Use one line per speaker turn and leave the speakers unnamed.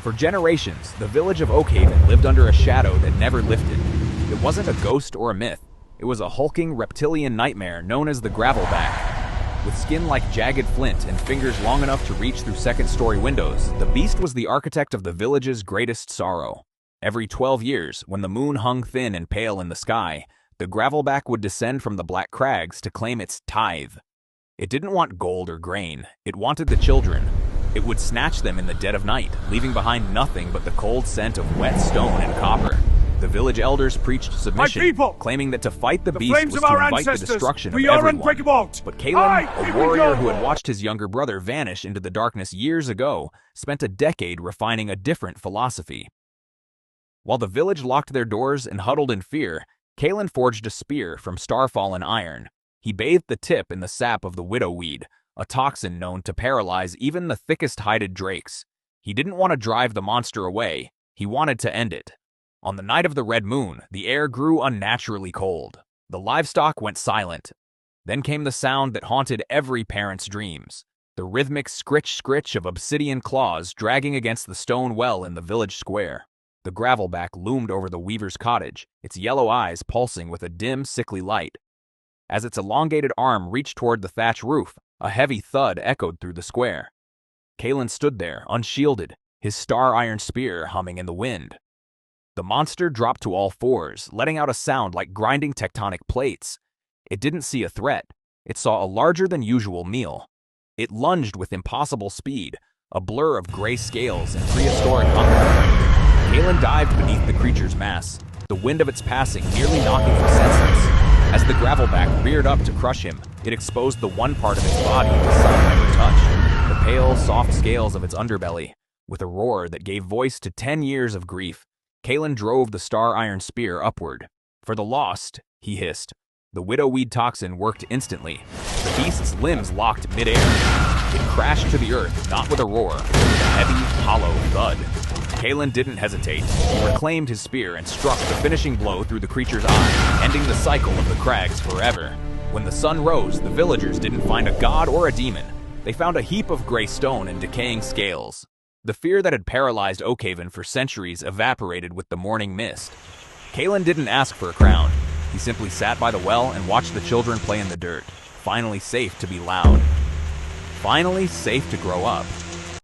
For generations, the village of Oakhaven lived under a shadow that never lifted. It wasn't a ghost or a myth. It was a hulking reptilian nightmare known as the Gravelback. With skin like jagged flint and fingers long enough to reach through second-story windows, the beast was the architect of the village's greatest sorrow. Every 12 years, when the moon hung thin and pale in the sky, the Gravelback would descend from the Black Crags to claim its tithe. It didn't want gold or grain. It wanted the children. It would snatch them in the dead of night, leaving behind nothing but the cold scent of wet stone and copper. The village elders preached submission, claiming that to fight the beast was to invite the destruction of everyone. But Caleb, a warrior who had watched his younger brother vanish into the darkness years ago, spent a decade refining a different philosophy. While the village locked their doors and huddled in fear, Kalen forged a spear from star-fallen iron. He bathed the tip in the sap of the widowweed, a toxin known to paralyze even the thickest-hided drakes. He didn't want to drive the monster away. He wanted to end it. On the night of the red moon, the air grew unnaturally cold. The livestock went silent. Then came the sound that haunted every parent's dreams, the rhythmic scritch-scritch of obsidian claws dragging against the stone well in the village square. The Gravelback loomed over the weaver's cottage, its yellow eyes pulsing with a dim, sickly light. As its elongated arm reached toward the thatch roof, a heavy thud echoed through the square. Kalen stood there, unshielded, his star-iron spear humming in the wind. The monster dropped to all fours, letting out a sound like grinding tectonic plates. It didn't see a threat. It saw a larger-than-usual meal. It lunged with impossible speed, a blur of gray scales and prehistoric hunger. Kalen dived beneath the creature's mass, the wind of its passing nearly knocking him senseless. As the Gravelback reared up to crush him, it exposed the one part of its body the sun never touched, the pale, soft scales of its underbelly. With a roar that gave voice to 10 years of grief, Kalen drove the star-iron spear upward. For the lost, he hissed. The widowweed toxin worked instantly. The beast's limbs locked midair. It crashed to the earth, not with a roar, but with a heavy, hollow thud. Kalen didn't hesitate. He reclaimed his spear and struck the finishing blow through the creature's eye, ending the cycle of the crags forever. When the sun rose, the villagers didn't find a god or a demon. They found a heap of gray stone and decaying scales. The fear that had paralyzed Oakhaven for centuries evaporated with the morning mist. Kalen didn't ask for a crown. He simply sat by the well and watched the children play in the dirt, finally safe to be loud. Finally safe to grow up.